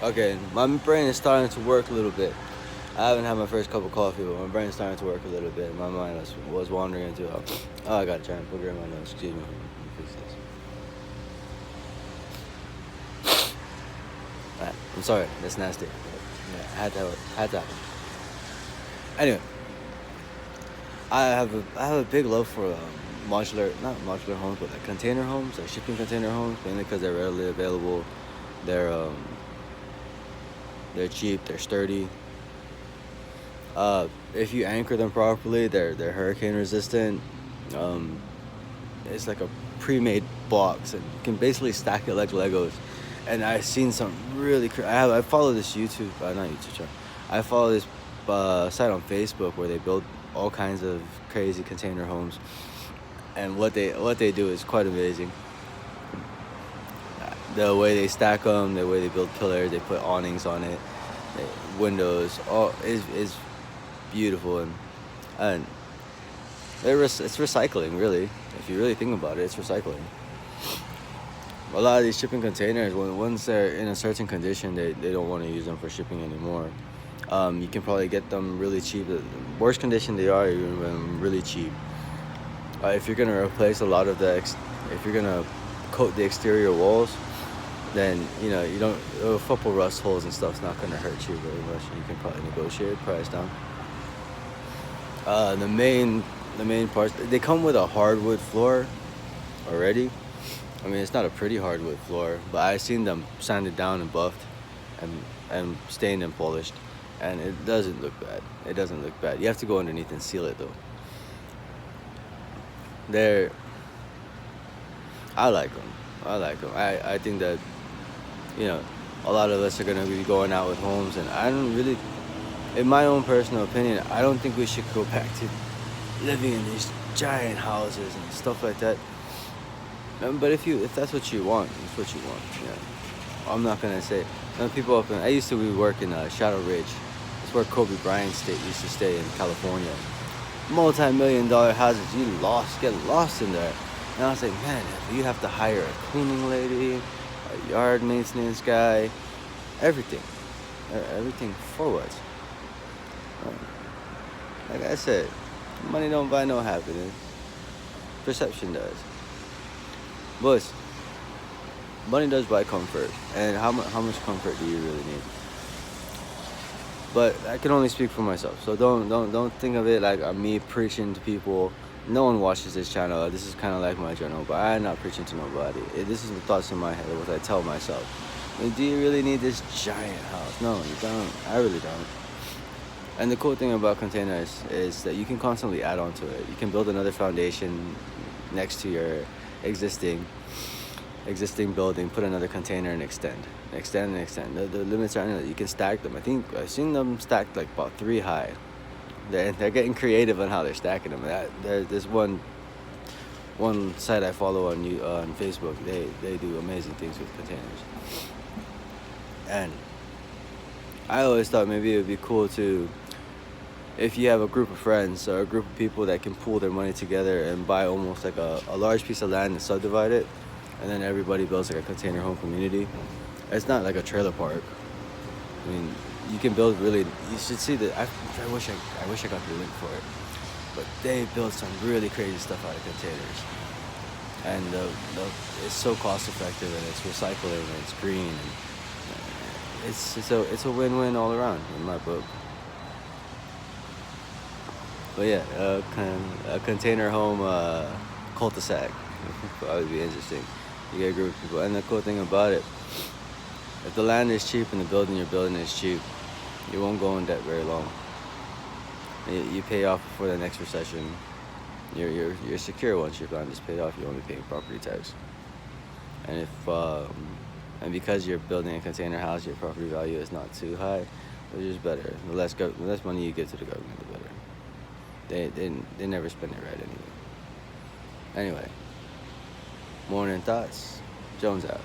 Okay, my brain is starting to work a little bit. I haven't had my first cup of coffee, but my brain is starting to work a little bit. My mind was wandering into, I got a giant booger in my nose. Excuse me. Let me fix this. Alright, I'm sorry. That's nasty. Yeah, had to happen. Anyway, I have a big love for not modular homes, but like container homes, like shipping container homes, mainly because they're readily available. They're um, they're cheap. They're sturdy. If you anchor them properly, they're hurricane resistant. Um, it's like a pre-made box, and you can basically stack it like Legos. And I've seen some really. I follow this YouTube, not YouTube channel. I follow this site on Facebook where they build all kinds of crazy container homes, and what they do is quite amazing. The way they stack them, the way they build pillars, they put awnings on it, windows, all is beautiful, and it's recycling, really. If you really think about it, it's recycling. A lot of these shipping containers, once they're in a certain condition, they don't want to use them for shipping anymore. You can probably get them really cheap. The worse condition they are, you can get them really cheap. If you're gonna replace a lot of if you're gonna coat the exterior walls, then you don't a couple rust holes and stuff's not gonna hurt you very much. You can probably negotiate price down. The main parts, they come with a hardwood floor already. I mean, it's not a pretty hardwood floor, but I've seen them sanded down and buffed, and stained and polished, and it doesn't look bad. It doesn't look bad. You have to go underneath and seal it though. They're I like them. I like them. I think that you know a lot of us are gonna be going out with homes, and I don't really, in my own personal opinion, I don't think we should go back to living in these giant houses and stuff like that. But if that's what you want, it's what you want. I'm not gonna say. Some people I used to work in Shadow Ridge. It's where Kobe Bryant used to stay in California. Multi-million-dollar houses, get lost in there. And I was like, man, you have to hire a cleaning lady, a yard maintenance guy, everything, everything for what? Like I said, money don't buy no happiness. Perception does. But money does buy comfort, and how much comfort do you really need? But I can only speak for myself, so don't think of it like I'm me preaching to people. No one watches this channel. This is kind of like my journal, but I'm not preaching to nobody. This is the thoughts in my head, what I tell myself. I mean, do you really need this giant house? No, you don't. I really don't. And the cool thing about containers is that you can constantly add on to it. You can build another foundation next to your existing building, put another container, and extend. The limits are endless. You can stack them. I think I've seen them stacked like about 3 high. They're getting creative on how they're stacking them. There's one site I follow on Facebook. They do amazing things with containers. And I always thought maybe it would be cool to, if you have a group of friends or a group of people that can pool their money together and buy almost like a large piece of land and subdivide it, and then everybody builds like a container home community. It's not like a trailer park. I mean, you can build really. You should see that. I wish I got the link for it, but they build some really crazy stuff out of containers, and it's so cost effective, and it's recycling, and it's green, and it's a win-win all around in my book. But yeah, a container home cul-de-sac would probably be interesting. You get a group of people, and the cool thing about it, if the land is cheap and the building you're building is cheap, you won't go in debt very long. You pay off before the next recession. You're secure once your land is paid off. You're only paying property tax, and and because you're building a container house, your property value is not too high, which is better. The less money you give to the government, the better. They never spend it right anyway. Anyway, morning thoughts. Jones out.